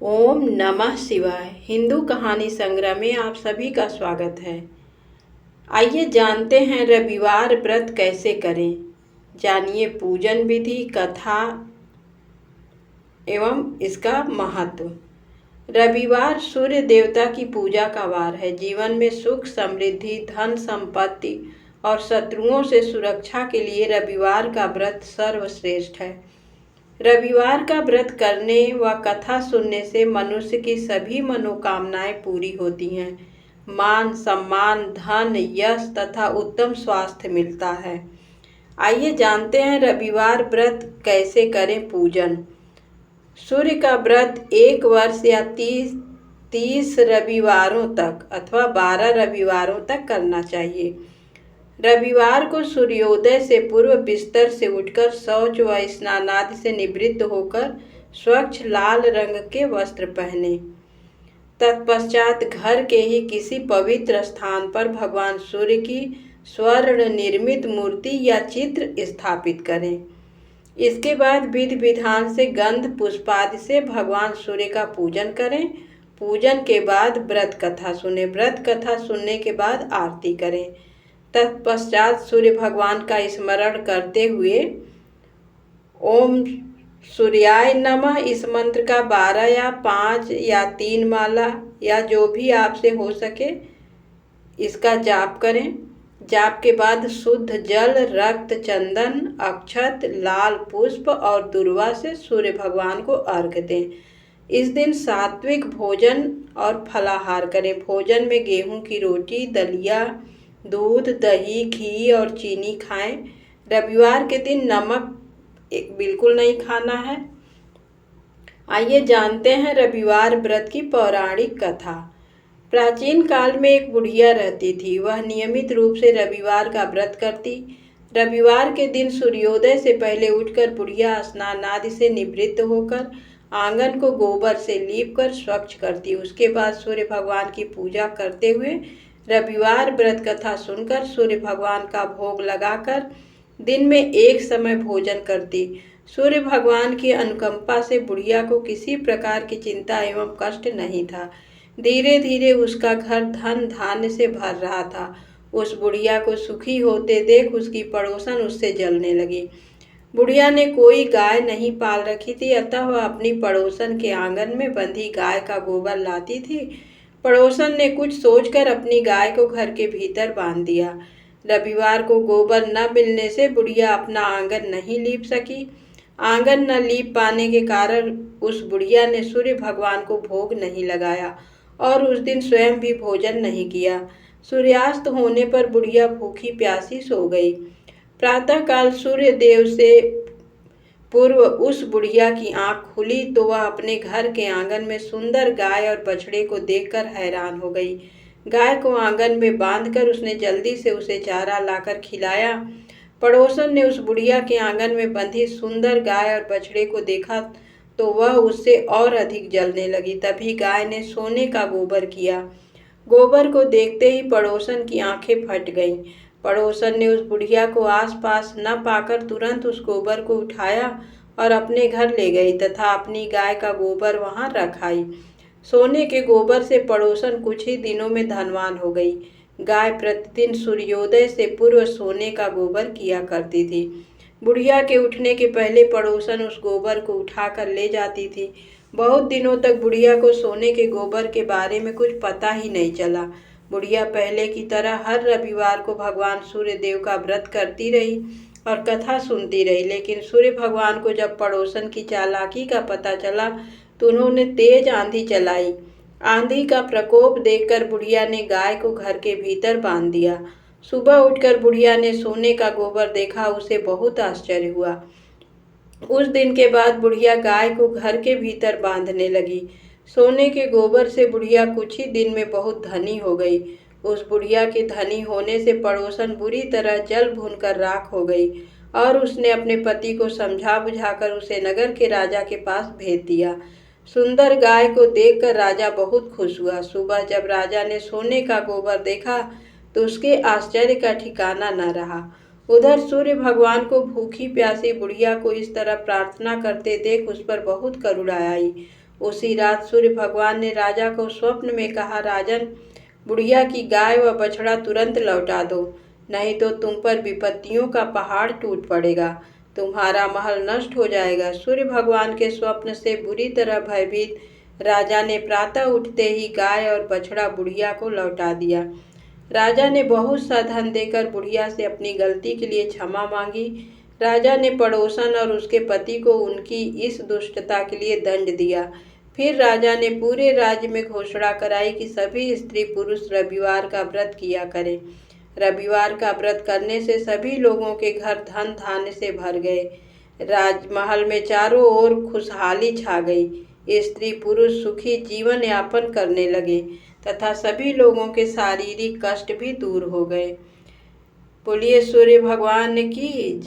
ओम नमः शिवाय। हिंदू कहानी संग्रह में आप सभी का स्वागत है। आइए जानते हैं रविवार व्रत कैसे करें। जानिए पूजन विधि, कथा एवं इसका महत्व। रविवार सूर्य देवता की पूजा का वार है। जीवन में सुख, समृद्धि, धन संपत्ति और शत्रुओं से सुरक्षा के लिए रविवार का व्रत सर्वश्रेष्ठ है। रविवार का व्रत करने व कथा सुनने से मनुष्य की सभी मनोकामनाएं पूरी होती हैं। मान सम्मान, धन, यश तथा उत्तम स्वास्थ्य मिलता है। आइए जानते हैं रविवार व्रत कैसे करें। पूजन। सूर्य का व्रत 1 वर्ष या 30 रविवारों तक अथवा 12 रविवारों तक करना चाहिए। रविवार को सूर्योदय से पूर्व बिस्तर से उठकर शौच व स्नानादि से निवृत्त होकर स्वच्छ लाल रंग के वस्त्र पहने। तत्पश्चात घर के ही किसी पवित्र स्थान पर भगवान सूर्य की स्वर्ण निर्मित मूर्ति या चित्र स्थापित करें। इसके बाद विधि विधान से गंध पुष्पादि से भगवान सूर्य का पूजन करें। पूजन के बाद व्रत कथा सुने। व्रत कथा सुनने के बाद आरती करें। तत्पश्चात सूर्य भगवान का स्मरण करते हुए ओम सूर्याय नमः इस मंत्र का 12 या 5 या 3 माला या जो भी आपसे हो सके इसका जाप करें। जाप के बाद शुद्ध जल, रक्त, चंदन, अक्षत, लाल पुष्प और दुर्वा से सूर्य भगवान को अर्घ्य दें। इस दिन सात्विक भोजन और फलाहार करें। भोजन में गेहूं की रोटी, दलिया, दूध, दही, घी और चीनी खाएं। रविवार के दिन नमक बिल्कुल नहीं खाना है। आइए जानते हैं रविवार व्रत की पौराणिक कथा। प्राचीन काल में एक बुढ़िया रहती थी। वह नियमित रूप से रविवार का व्रत करती। रविवार के दिन सूर्योदय से पहले उठकर बुढ़िया स्नान आदि से निवृत्त होकर आंगन को गोबर से लीपकर स्वच्छ करती। उसके बाद सूर्य भगवान की पूजा करते हुए रविवार व्रत कथा सुनकर सूर्य भगवान का भोग लगाकर दिन में एक समय भोजन करती। सूर्य भगवान की अनुकंपा से बुढ़िया को किसी प्रकार की चिंता एवं कष्ट नहीं था। धीरे धीरे उसका घर धन धान्य से भर रहा था। उस बुढ़िया को सुखी होते देख उसकी पड़ोसन उससे जलने लगी। बुढ़िया ने कोई गाय नहीं पाल रखी थी, अतः वह अपनी पड़ोसन के आंगन में बंधी गाय का गोबर लाती थी। पड़ोसन ने कुछ सोचकर अपनी गाय को घर के भीतर बांध दिया। रविवार को गोबर न मिलने से बुढ़िया अपना आंगन नहीं लीप सकी। आंगन न लीप पाने के कारण उस बुढ़िया ने सूर्य भगवान को भोग नहीं लगाया और उस दिन स्वयं भी भोजन नहीं किया। सूर्यास्त होने पर बुढ़िया भूखी प्यासी सो गई। प्रातःकाल सूर्य देव से पूर्व उस बुढ़िया की आंख खुली तो वह अपने घर के आंगन में सुंदर गाय और बछड़े को देखकर हैरान हो गई। गाय को आंगन में बांधकर उसने जल्दी से उसे चारा लाकर खिलाया। पड़ोसन ने उस बुढ़िया के आंगन में बंधी सुंदर गाय और बछड़े को देखा तो वह उससे और अधिक जलने लगी। तभी गाय ने सोने का गोबर किया। गोबर को देखते ही पड़ोसन की आंखें फट गईं। पड़ोसन ने उस बुढ़िया को आसपास न पाकर तुरंत उस गोबर को उठाया और अपने घर ले गई तथा अपनी गाय का गोबर वहां रख आई। सोने के गोबर से पड़ोसन कुछ ही दिनों में धनवान हो गई। गाय प्रतिदिन सूर्योदय से पूर्व सोने का गोबर किया करती थी। बुढ़िया के उठने के पहले पड़ोसन उस गोबर को उठाकर ले जाती थी। बहुत दिनों तक बुढ़िया को सोने के गोबर के बारे में कुछ पता ही नहीं चला। बुढ़िया पहले की तरह हर रविवार को भगवान सूर्य देव का व्रत करती रही और कथा सुनती रही। लेकिन सूर्य भगवान को जब पड़ोसन की चालाकी का पता चला तो उन्होंने तेज आंधी चलाई। आंधी का प्रकोप देखकर बुढ़िया ने गाय को घर के भीतर बांध दिया। सुबह उठकर बुढ़िया ने सोने का गोबर देखा। उसे बहुत आश्चर्य हुआ। उस दिन के बाद बुढ़िया गाय को घर के भीतर बांधने लगी। सोने के गोबर से बुढ़िया कुछ ही दिन में बहुत धनी हो गई। उस बुढ़िया के धनी होने से पड़ोसन बुरी तरह जल भूनकर राख हो गई और उसने अपने पति को समझा बुझाकर उसे नगर के राजा के पास भेज दिया। सुंदर गाय को देखकर राजा बहुत खुश हुआ। सुबह जब राजा ने सोने का गोबर देखा तो उसके आश्चर्य का ठिकाना न रहा। उधर सूर्य भगवान को भूखी प्यासी बुढ़िया को इस तरह प्रार्थना करते देख उस पर बहुत करुणा आई। उसी रात सूर्य भगवान ने राजा को स्वप्न में कहा, राजन, बुढ़िया की गाय व बछड़ा तुरंत लौटा दो, नहीं तो तुम पर विपत्तियों का पहाड़ टूट पड़ेगा, तुम्हारा महल नष्ट हो जाएगा। सूर्य भगवान के स्वप्न से बुरी तरह भयभीत राजा ने प्रातः उठते ही गाय और बछड़ा बुढ़िया को लौटा दिया। राजा ने बहुत सा धन देकर बुढ़िया से अपनी गलती के लिए क्षमा मांगी। राजा ने पड़ोसन और उसके पति को उनकी इस दुष्टता के लिए दंड दिया। फिर राजा ने पूरे राज्य में घोषणा कराई कि सभी स्त्री पुरुष रविवार का व्रत किया करें। रविवार का व्रत करने से सभी लोगों के घर धन धान्य से भर गए। राजमहल में चारों ओर खुशहाली छा गई। स्त्री पुरुष सुखी जीवन यापन करने लगे तथा सभी लोगों के शारीरिक कष्ट भी दूर हो गए। बोलिए सूर्य भगवान की जय।